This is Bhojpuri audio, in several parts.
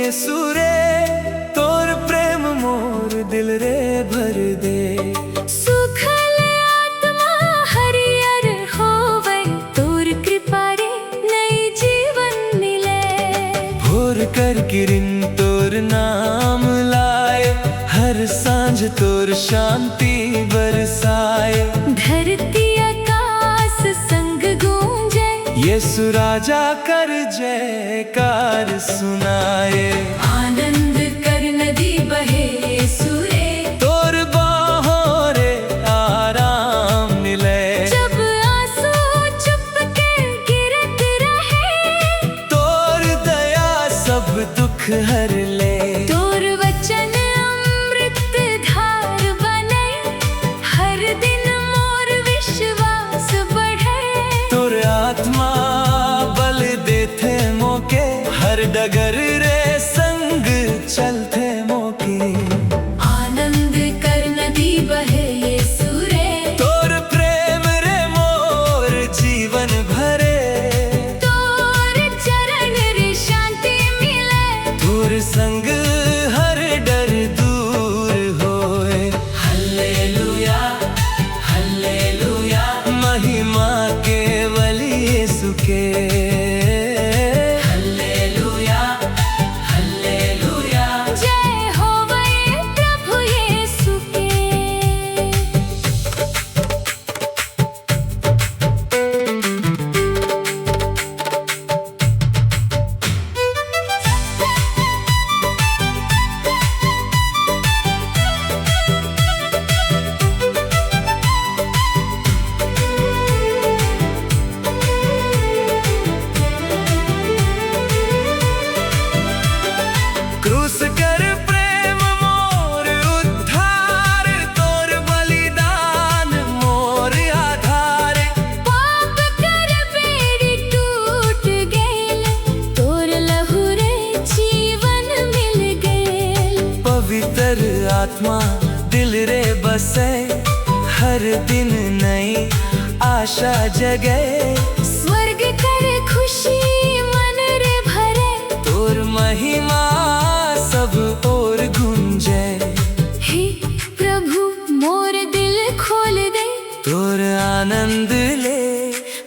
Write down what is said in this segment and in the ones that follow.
यीशु रे, तोर प्रेम मोर दिल रे भर दे। सुखल आत्मा हरियर होवे, तोर कृपा रे नई जीवन मिले। भोर कर किरण तोर नाम लाए, हर सांझ तोर शांति बरसाए। धरती आकाश संग गूंजे, यीशु राजा कर जयकार सुनाए। आनंद कर नदी बहे यीशु रे, तोर बाहों रे आराम मिले। जब आंसू चुप के गिरत रहे, तोर दया सब दुख हर ले। तोर वचन अमृत धार बने, हर दिन मोर विश्वास बढ़े। तोर आत्मा बल देते मोके, हर डगर रे संग चलते मोके। आनंद कर नदी बहे यीशु रे, तोर प्रेम रे मोर जीवन भरे। तोर चरण रे शांति मिले। तोर संग हर डर दूर होए। हल्लेलुया हल्लेलुया, महिमा केवल यीशु के। हल्लेलुया हल्लेलुया, जय होवे प्रभु यीशु के। क्रूस कर प्रेम मोर उद्धार, तोर बलिदान मोर आधार। पाप कर बेड़ी टूट गेल, तोर लहू रे जीवन मिल गेल। पवित्र आत्मा दिल रे बसे, हर दिन नई आशा जगे। स्वर्ग कर खुशी मन रे भरे, तोर महिमा सब ओर गूंजे। हे प्रभु मोर दिल खोल दे, तोर आनंद ले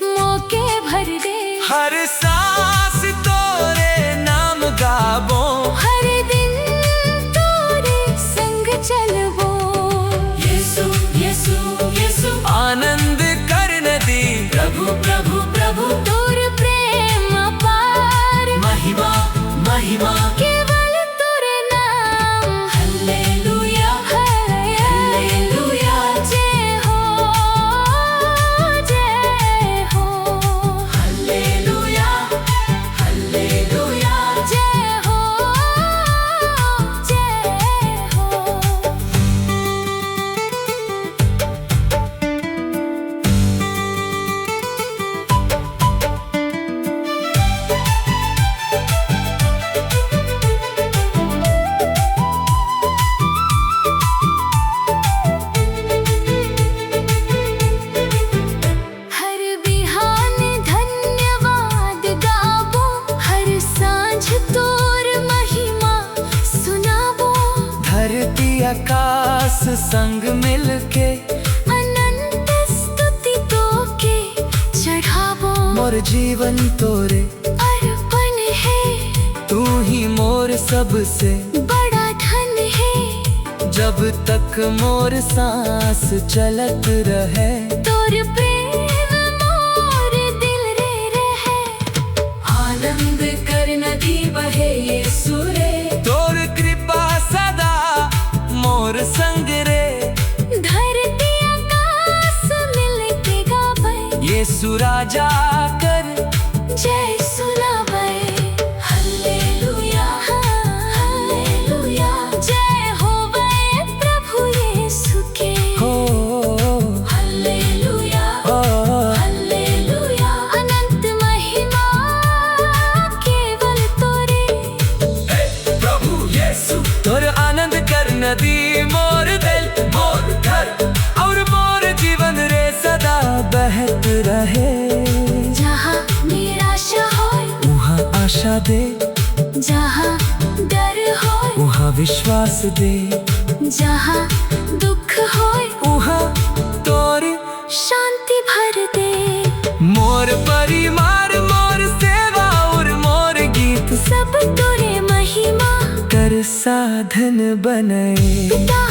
मौके भर दे। हर सांस तोरे नाम गाबो। हर दिन तोरे संग चलबो। यीशु यीशु यीशु, आनंद कर नदी। प्रभु प्रभु प्रभु, तोर प्रेम अपार, महिमा महिमा। केवल तोर नाम। हल्लेलुया हालेलुया, जय हो जय हो। हल्लेलुया हल्लेलुया, जय हो जय हो। हर बिहान धन्यवाद गाबो, हर सांझ तोर महिमा सुनाबो। धरती आकाश संग मिलके, अनंत स्तुति तोके चढ़ाबो। मोर जीवन तोरे अर्पण है, तू ही मोर सबसे बड़ा धन है। जब तक मोर सांस चलत रहे। तोर प्रेम मोर दिल रे रहे। आनंद कर नदी बहे यीशु रे, तोर कृपा सदा मोर संग रे। धरती आकाश मिलके गावे। यीशु राजा कर जय सुनावे। हल्लेलुया हल्लेलुया, जय होवे प्रभु यीशु के। हो हल्लेलुया हल्लेलुया, अनंत महिमा केवल तोरे। प्रभु यीशु, तोर आनंद कर नदी मोर दिल मोर घर, और मोर जीवन रे सदा बहत रहे। जहाँ निराशा होए, वहाँ आशा दे। जहाँ विश्वास दे। जहाँ दुख होए उहाँ तोर शांति भर दे। मोर परिवार मोर सेवा और मोर गीत सब तोरे महिमा कर साधन बने। पिता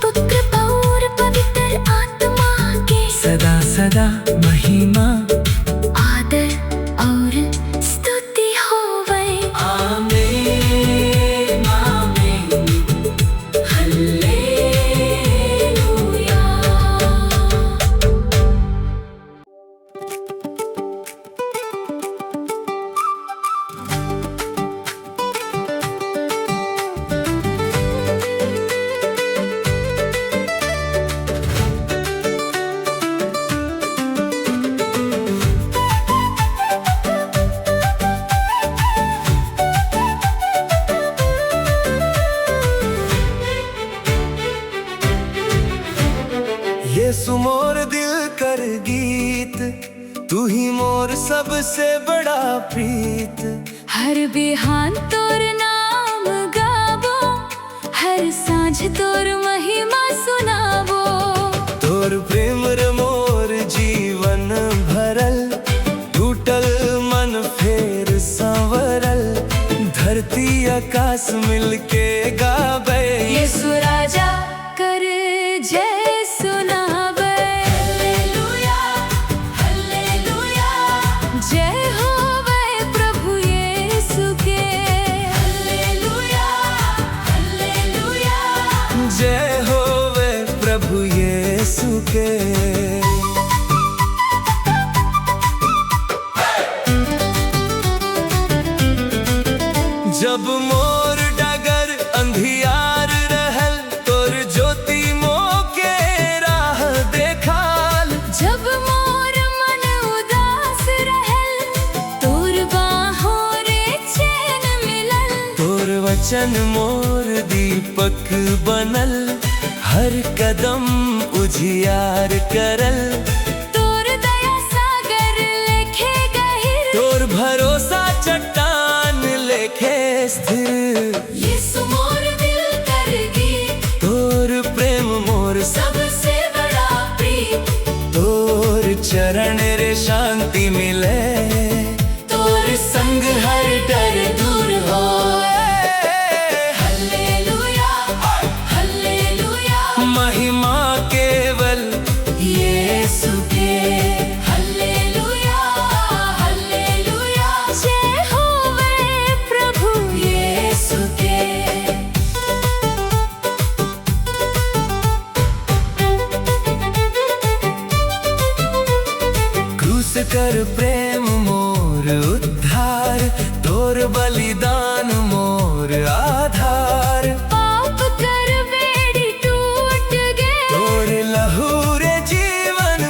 पुत्र और पवित्र आत्मा के सदा सदा महिमा आदर और स्तुति होवे। आमीन आमीन हालेलुया। यीशु मोर दिल कर गीत, तू ही मोर सबसे बड़ा प्रीत। हर बिहान तोर नाम गावो, हर सांझ तोर महिमा सुनावो। तोर प्रेम रे मोर जीवन भरल, टूटल मन फेर संवरल। धरती आकाश मिलके गावे, यीशु राजा कर जय सुनावे। Hallelujah hallelujah. जय होवे प्रभु यीशु के। Hallelujah hallelujah. जय होवे प्रभु यीशु के। जब मोर डगर अंधियार रहल, तोर ज्योति मोके राह देखाल। जब मोर मन उदास रहल, तोर बाहों रे चैन मिलल। तोर वचन मोर दीपक बनल, हर कदम उजियार करल। तोर दया सागर लेखे गहिर, तोर भरोसा चट्टान लेखे स्थिर। यीशु मोर दिल कर गीत, तोर प्रेम मोर सबसे बड़ा प्रीत। तोर चरण रे शांति मिले, तोर संग हर डर दूर होए। Hallelujah hallelujah. महिमा केवल यीशु के। Hallelujah hallelujah. जय होवे प्रभु यीशु के। क्रूस कर प्रेम मोर उद्धार, तोर बलिदान मोर आधार। पाप कर बेड़ी टूट गए, तोर लहू रे जीवन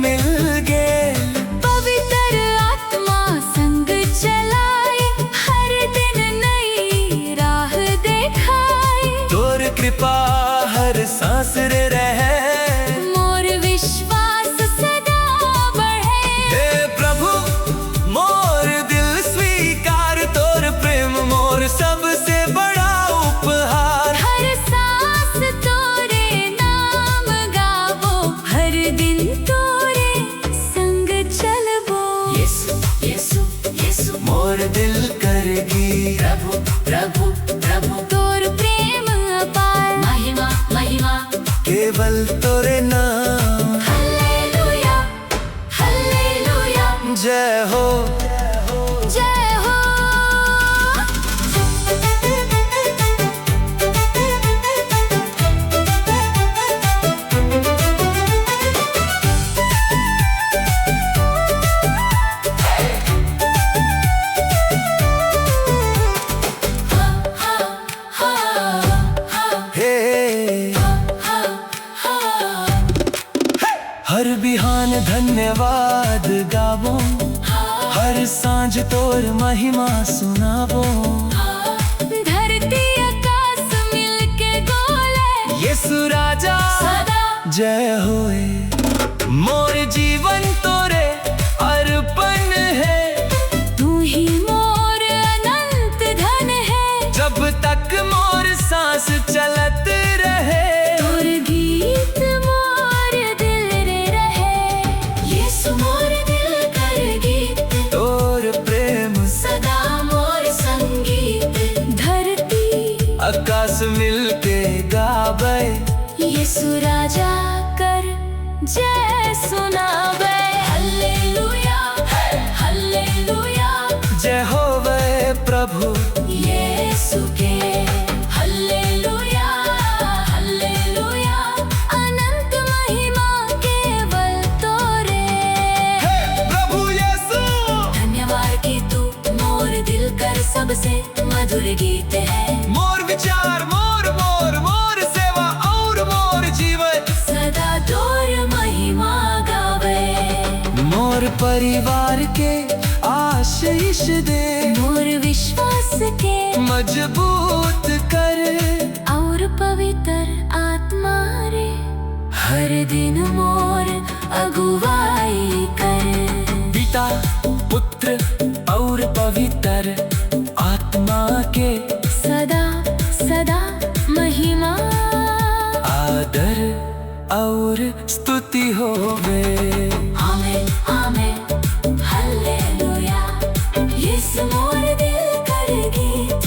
मिल गेल। पवित्र आत्मा संग चलाए, हर दिन नई राह देखाए। तोर कृपा हर सांस रे रहे, मोर विश्वास सदा बढ़े। हे प्रभु मोर दिल स्वीकार। तोर प्रेम मोर सबसे बड़ा उपहार। हर सांस तोरे नाम गावो, हर दिन तोरे संग चलबो। यीशु यीशु यीशु। मोर दिल करगी प्रभु प्रभु प्रभु। तोर प्रेम अपार, महिमा महिमा केवल तोरे नाम। Hallelujah hallelujah. जय हो जय हो। हर बिहान धन्यवाद गावो, हर सांझ तोर महिमा सुनावो। धरती आकाश मिलके बोले, यीशु राजा सदा जय होए। मोर जीवन तोरे अर्पण है, तू ही मोर अनंत धन है। जब तक मोर सांस सांस चलत रहे। तोर गीत मोर दिल रे रहे, यीशु मोर दिल कर गीत। तोर प्रेम सदा मोर संगीत, धरती आकाश मिलके गावे। यीशु राजा कर जय सुनावे। हल्लेलुया हल्लेलुया, जय होवे प्रभु यीशु के। हल्लेलुया हल्लेलुया, अनंत महिमा केवल तोरे। हे प्रभु यीशु, धन्यवाद कि तू मोर दिल कर सबसे मधुर गीत है। मोर विचार मोर मोर मोर सेवा और मोर जीवन सदा तोर महिमा गावे। मोर परिवार के आशीष दे। मोर विश्वास के मजबूत कर और पवित्र आत्मा रे, हर दिन मोर अगुवाई कर। पिता पुत्र और पवित्र आत्मा के सदा सदा महिमा आदर और स्तुति होवे। आमेन आमेन हल्लेलुया, यीशु मोर दिल कर गीत।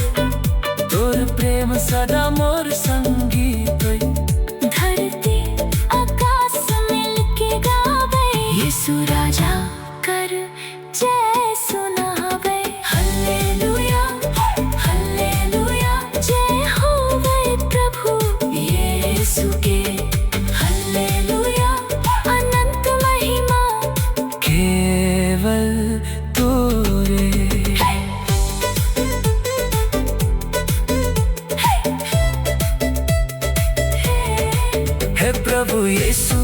तोर प्रेम सदा मोर संगीत। धरती आकाश मिलके गावे। यीशु राजा कर जय सुनावे। हल्लेलुया हल्लेलुया, जय होवे प्रभु यीशु के। हल्लेलुया, अनंत महिमा केवल तोरे। हे प्रभु यीशु,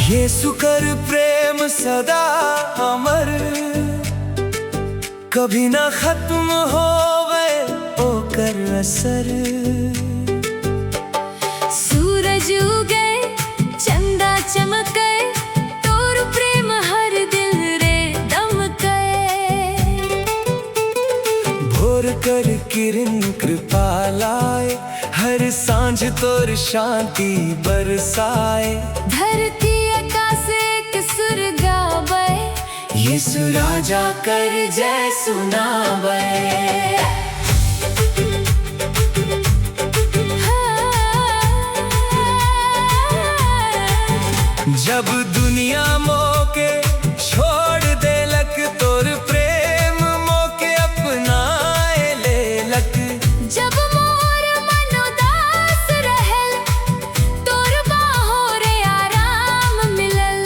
यीशु कर प्रेम सदा अमर, कभी ना खत्म होवे ओ कर असर। सूरज उगे चंदा चमके, तोर प्रेम हर दिल रे दमके। भोर कर किरण कृपा लाए, हर सांझ तोर शांति बरसाए। धरती आकाश के सुर गावे, यीशु राजा कर जय सुनावे। जब दुनिया मोके छोड़ देलक, तोर प्रेम मोके अपनाए लेलक। जब मोर मन उदास रहल, तोर बाहों रे आराम मिलल।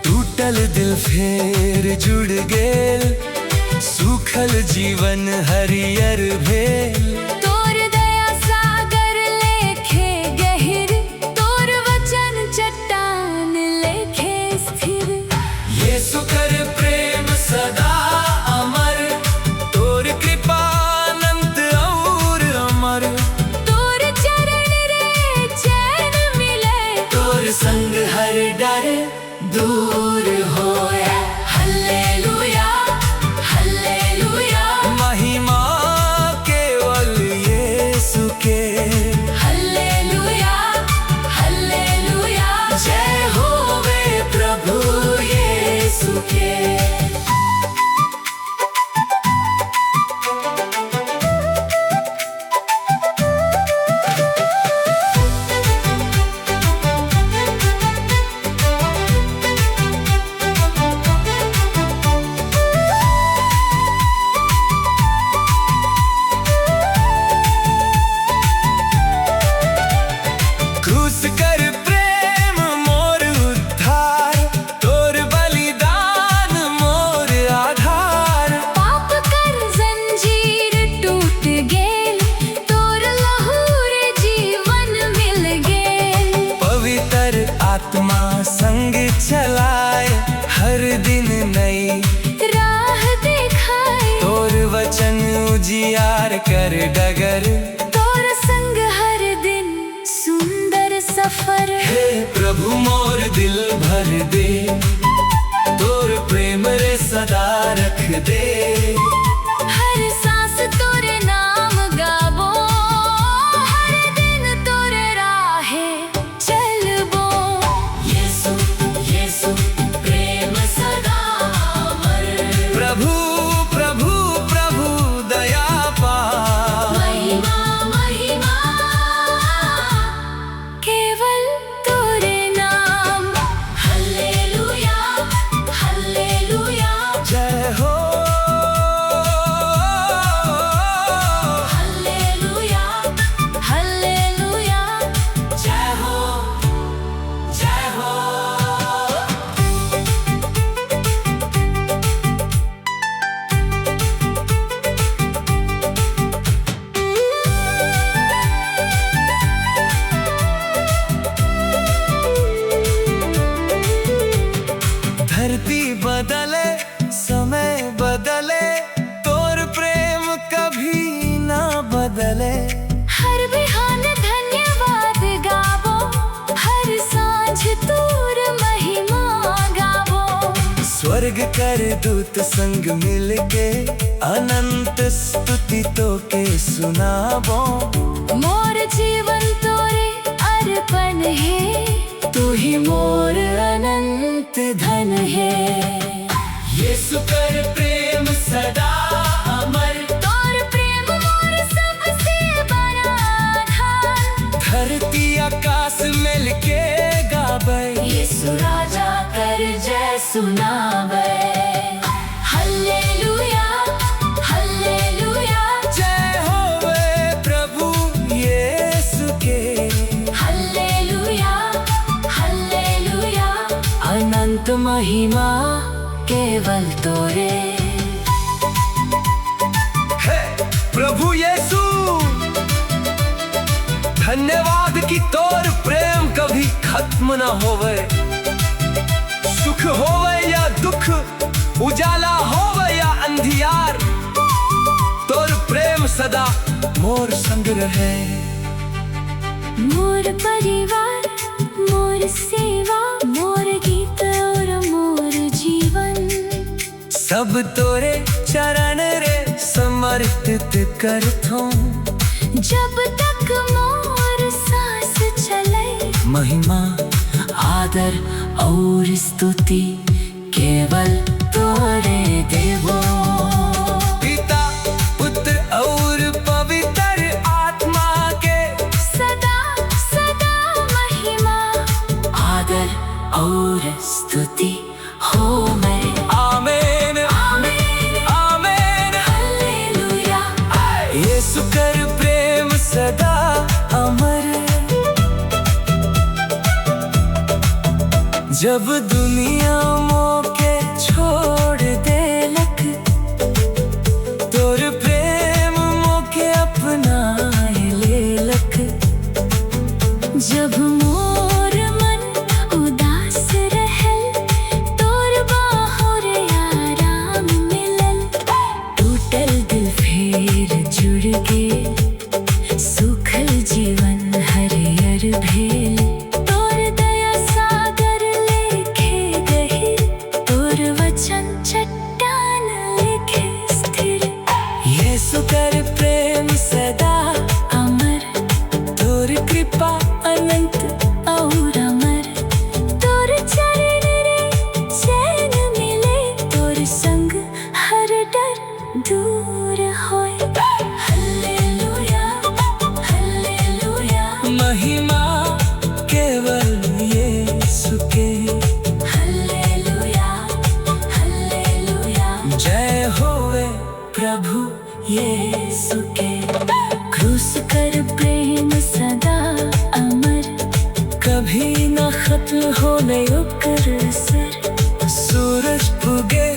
टूटल दिल फेर जुड़ गेल, सूखल जीवन हरियर भेल। तोर दया सागर लेखे गहिर, तोर वचन चट्टान लेखे स्थिर। यीशु कर प्रेम सदा अमर, तोर कृपा अनंत और अमर। तोर चरण रे चैन मिले, तोर संग हर डर दूर होए। हल्लेलुया हल्लेलुया, महिमा केवल डगर तोर संग हर दिन सुंदर सफर। हे प्रभु मोर दिल भर दे, तोर प्रेम रे सदा रख दे। हर सांस तोरे नाम गाबो, हर दिन तोरे राहे चलबो। यीशु यीशु प्रेम सदा अमर। प्रभु प्रभु प्रभु दया पा, महिमा महिमा केवल तोरे नाम। हल्लेलुया हल्लेलुया जय हो हल्लेलुया हल्लेलुया जय हो जय हो। धरती बदले समय बदले, तोर प्रेम कभी ना बदले। हर बिहान धन्यवाद गाबो, हर सांझ तोर महिमा गाबो। स्वर्ग कर दूत संग मिलके, अनंत स्तुति तो के सुनाबो। मोर जीवन तोरे अर्पण है, तू ही मोर अनंत धन है। यीशु कर प्रेम सदा अमर, तोर प्रेम मोर सबसे बड़ा धन। धरती आकाश मिलके गावे। यीशु राजा कर जय सुनावे। हल्लेलुया हल्लेलुया जय होवे प्रभु यीशु के। हल्लेलुया हल्लेलुया अनंत महिमा केवल तोरे। हे प्रभु यीशु, धन्यवाद कि तोर प्रेम कभी खत्म ना होवे। सुख होवे या दुख, उजाला होवे या अंधियार, तोर प्रेम सदा मोर संग रहे। मोर परिवार मोर सेवा, मोर गीत और मोर जीवन। सब तोरे चरण रे समर्पित करथो। जब तक मोर सांस चले, महिमा आदर और स्तुति केवल तोरे देवो। पिता पुत्र और पवित्र आत्मा के सदा सदा महिमा आदर और स्तुति हो मैं। आमेन आमीन आमेन। हल्लेलुया यीशु कर प्रेम सदा अमर। जब दुनिया मोके छोड़ दे लख, तोर प्रेम मोके अपना ले लख। जब मोर मन उदास रहल, तोर बाहुर आराम मिलल। टूटल दिल फेर जुड़ के, सुखल जीवन हरियर भेल। तोर दया सागर लेखे गहिर, तोर वचन चट्टान लिखे स्थिर। यीशु कर प्रेम सदा अमर तोर कृपा अनंत और अमर। तोर चरण रे चैन मिले, तोर संग हर डर दूर होए। हल्लेलुया हल्लेलुया महिमा केवल यीशु के। हल्लेलुया हल्लेलुया जय होवे प्रभु यीशु के। क्रूस कर प्रेम सदा अमर, कभी न खत्म होने ओकर असर। सूरज उगे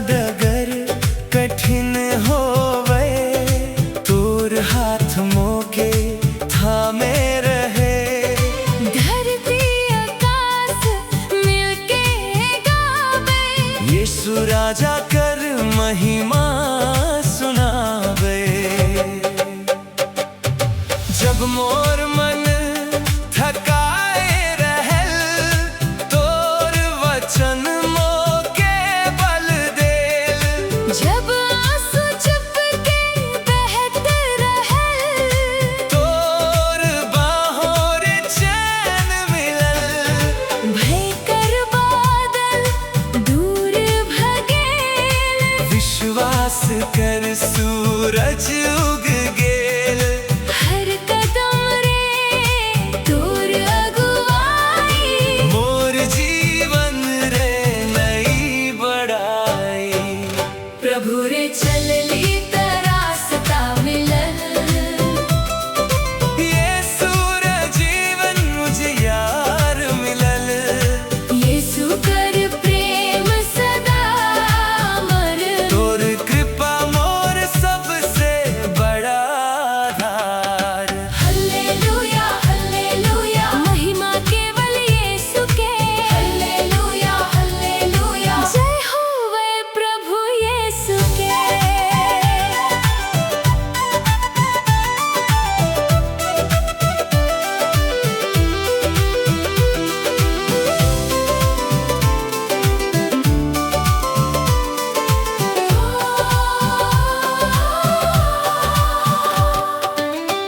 डगर कठिन होवे, तोर हाथ मोके थामे रहे। धरती आकाश मिलके गावे, यीशु राजा कर महिमा सुनावे। जब मोर मन थकाए रहल, तोर वचन मोके बल देल। जब आंसू चुपके बहत रहल, तोर बाहों रे चैन मिलल। भयकर बादल दूर भगेल, विश्वास कर सूरज उग गेल। हर कदम रे तोर अगुवाई, मोर जीवन रे नई बढ़ाई। प्रभु रे चलली त रास्ता मिलल। यीशु रे जीवन मुझे यार मिलल। यीशु कर प्रेम सदा अमर, तोर कृपा मोर सबसे बड़ा आधार। हालेलुया हालेलुया, महिमा केवल यीशु के। हालेलुया हालेलुया, जय होवे प्रभु यीशु के।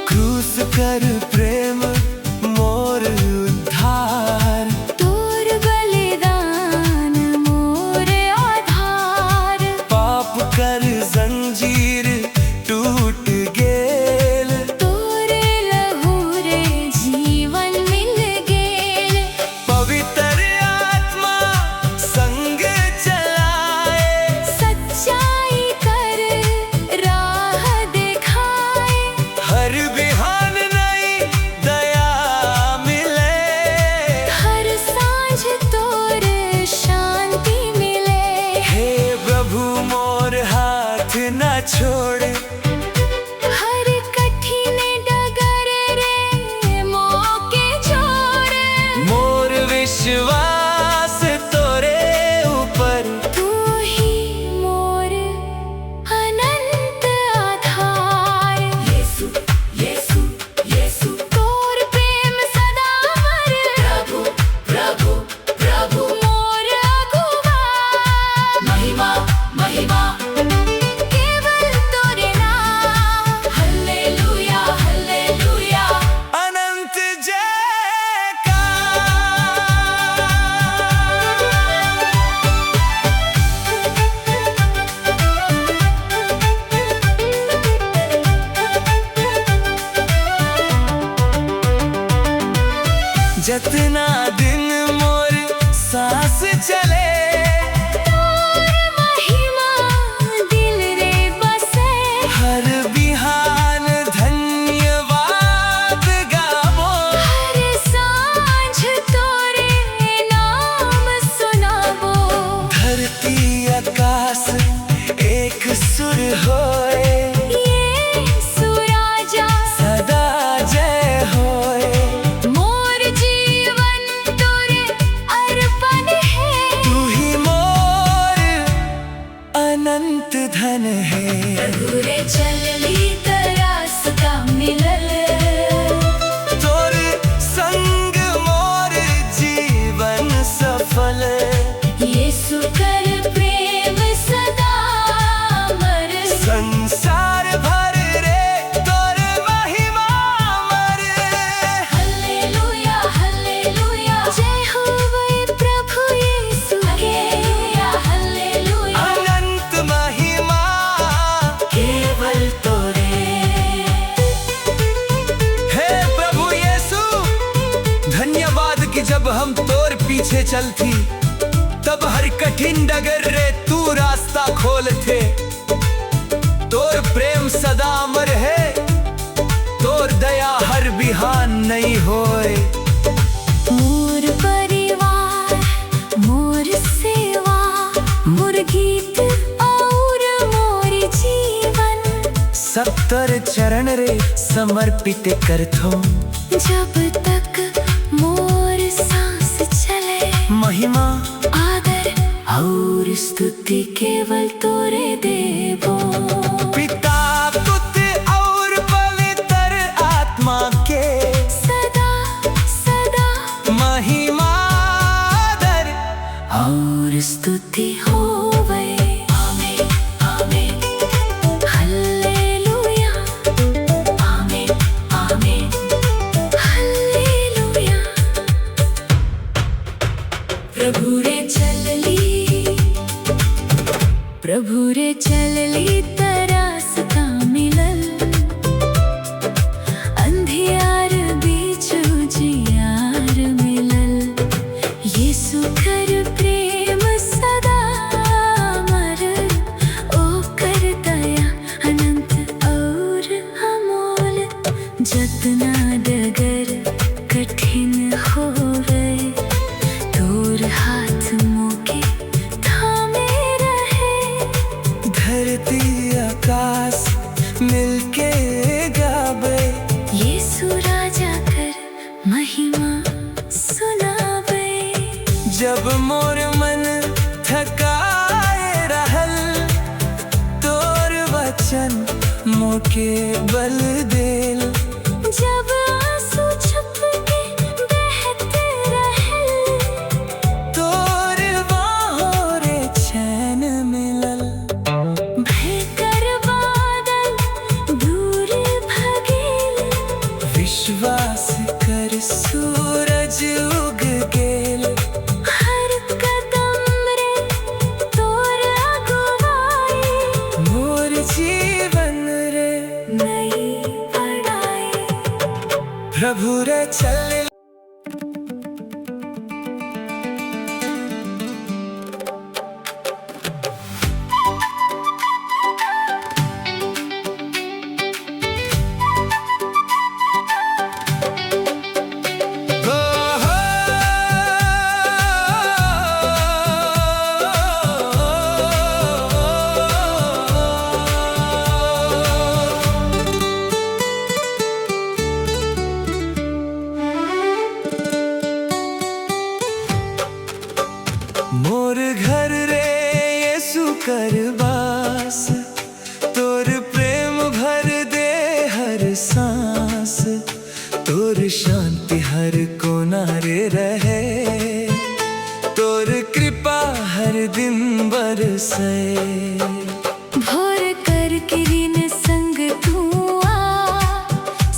क्रूस कर प्रेम मोर उद्धार। तोर बलिदान मोर आधार, पाप कर जंजीर टूट गेल। तोर लहू रे जीवन मिल गेल। पवित्र आत्मा संग चलाए, सच्चाई कर राह दिखाए, हर बिहान नई दया मिले। हर सांझ तोर शांति मिले। हे प्रभु मोर हाथ न छोड़। हर कठिन डगर रे मोके छोड़, मोर विश्वास तोरे ऊपर। तू ही मोर अनंत आधार। यीशु यीशु यीशु, तोर प्रेम सदा अमर। प्रभु प्रभु प्रभु मोर अगुवा, महिमा महिमा केवल तोरे नाम। हालेलुया हालेलुया, अनंत जयकार। जतना दिन मोर सांस चले, तोर महिमा दिल रे बसे। हर बिहान धन्यवाद गावो। हर सांझ तोरे नाम सुनावो। धरती आकाश एक सुर होए, यीशु राजा सदा जय होए। मोर जीवन तोरे अर्पण है। तू ही मोर अनंत धन है। प्रभु रे चलली त रास्ता मिलल। तोर संग मोर जीवन सफल। यीशु कर प्रेम सदा अमर, संसार भर रे तोर महिमा अमर। हालेलुया हालेलुया, जय होवे प्रभु यीशु के। हालेलुया अनंत महिमा केवल तोरे। हे प्रभु यीशु, धन्यवाद कि जब हम तोर पीछे चलती, तब हर कठिन डगर रे तू रास्ता खोलते। तोर प्रेम सदा अमर है, तोर दया हर बिहान नहीं होए। मोर परिवार मोर सेवा मोर गीत सब तर चरण रे समर्पित करथो। जब तक मोर सांस चले महिमा आदर और स्तुति केवल तोरे देवो। पिता पुत्र और पवित्र आत्मा के सदा सदा महिमा आदर और स्तुति होवे। आमीन आमीन हालेलुया। आमीन आमीन हालेलुया। प्रभु रे चलली तरासता मिलल। अंधियार बीच उजियार मिलल। यीशु कर प्रेम सदा अमर। ओकर दया अनंत और अमोल। जतना डगर कठिन होवे तोर हाथ मोके थामे रहे। धरती आकाश मिलके गावे। यीशु राजा कर महिमा सुनावे। जब मोर मन थकाए रहल तोर वचन मोके बल देल। जब आंसू छुप के बहते रहे तोर बाहों रे चैन मिलल। भयंकर बादल दूर भगेल। विश्वास कर सूरज उग गेल। हर कदम रे तोर अगुवाई। मोर जीवन रे नई पढ़ाई। प्रभु रे चल। मोर घर रे यीशु कर बास। तोर प्रेम भर दे हर सांस। तोर शांति हर कोना रे रहे। तोर कृपा हर दिन बरसे। भोर कर किरीन संग तू आ।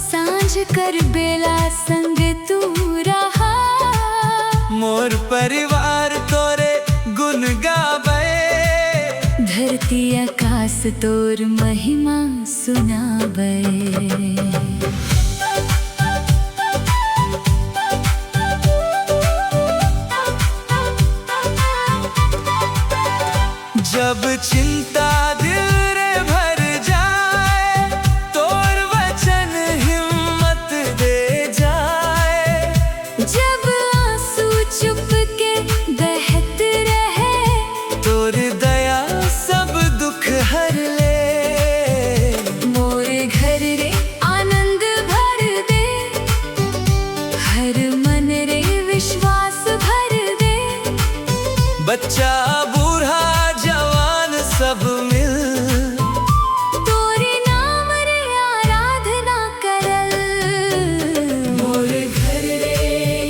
सांझ कर बेला संग तू रहा। मोर परिवार तोरे गुण गावे। धरती आकाश तोर महिमा सुनावे। जब चिंता दिल रे भर जाए तोर वचन हिम्मत दे जाए। जब आंसू चुप के बहते रहे तोर दया सब दुख हर ले। मोर घर रे आनंद भर दे। हर मन रे विश्वास भर दे। बच्चा बूढ़ा जवान सब मिल तोरे नाम रे आराधना करल। मोर घर रे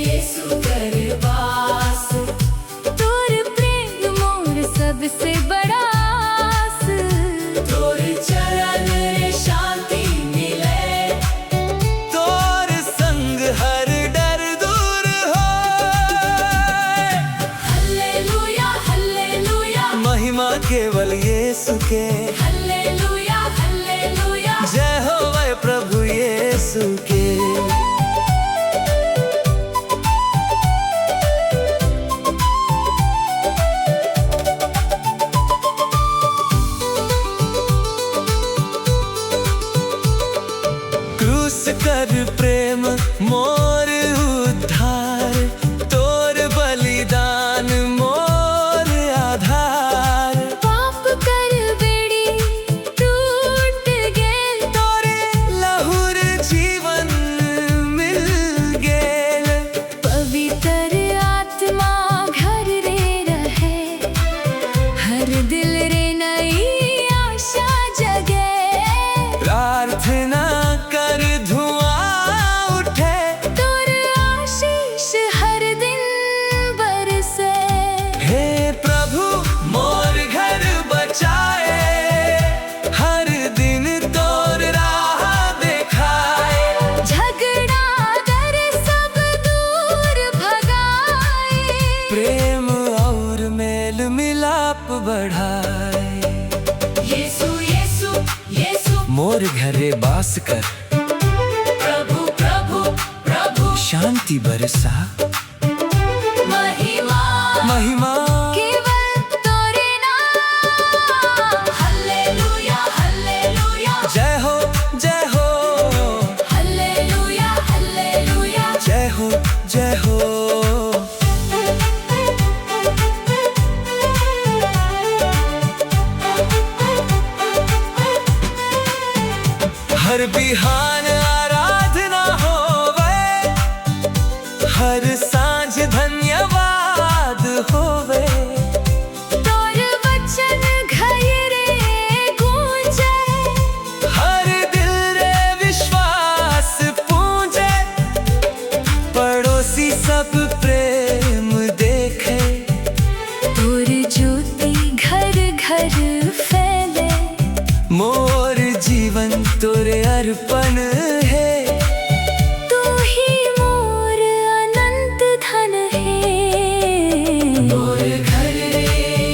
यीशु कर वास। तोर प्रेम मोर सबसे बड़ा आस। तोर चरण रे शांति मिले। तोर संग हर डर दूर हो। हालेलुया हालेलुया महिमा केवल यीशु के। Hallelujah hallelujah. जय हो वै प्रभु यीशु के। क्रूस कर प्रेम मोर उद्धार। तोर बलिदान मोर आधार। पाप कर बेड़ी टूट गेल। मोर घरे बास कर, प्रभु प्रभु प्रभु शांति बरसा, महिमा महिमा केवल तोरे नाम। हालेलुया हालेलुया जय हो जय हो, हालेलुया हालेलुया जय हो जय हो। हर बिहान आराधना होवे, हर सांझ धन्यवाद होवे। तोर वचन घरे गूंजे, हर दिल रे विश्वास पूंजे, पड़ोसी सब प्रेम देखे। तोर ज्योति घर घर फैले, मोर जीवन तोरे अर्पण है। तू ही मोर अनंत धन है। मोर घर रे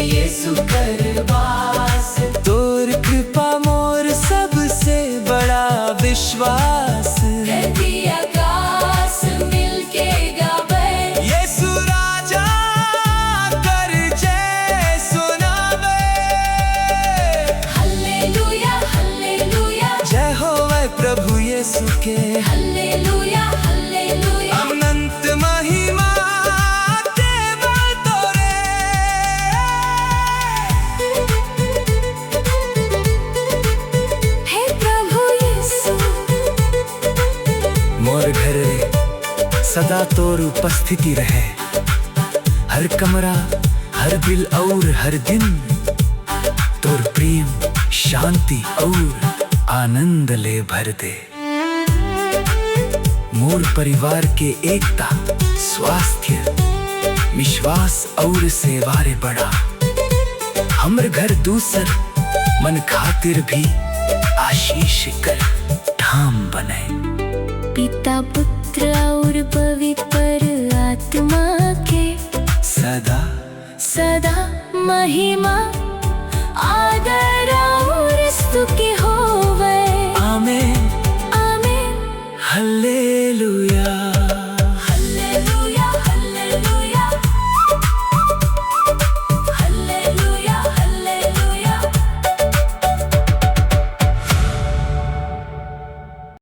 यीशु कर वास, तोर कृपा मोर सबसे बड़ा विश्वास। धरती आकाश मिलके गावे, यीशु राजा कर जय सुनावे। हालेलुया हालेलुया जय हो वै प्रभु यीशु के, हालेलुया हालेलुया अनंत महिमा केवल तोरे। हे प्रभु यीशु। मोर घरे सदा तोर उपस्थिति रहे, हर कमरा हर दिल और हर दिन तोर प्रेम शांति और आनंद ले भर दे। मोर परिवार के एकता स्वास्थ्य विश्वास और सेवा रे बड़ा। हमर घर दूसर मन खातिर भी आशीष कर ठाम बने। पिता पुत्र और पवित्र आत्मा के सदा सदा महिमा आदर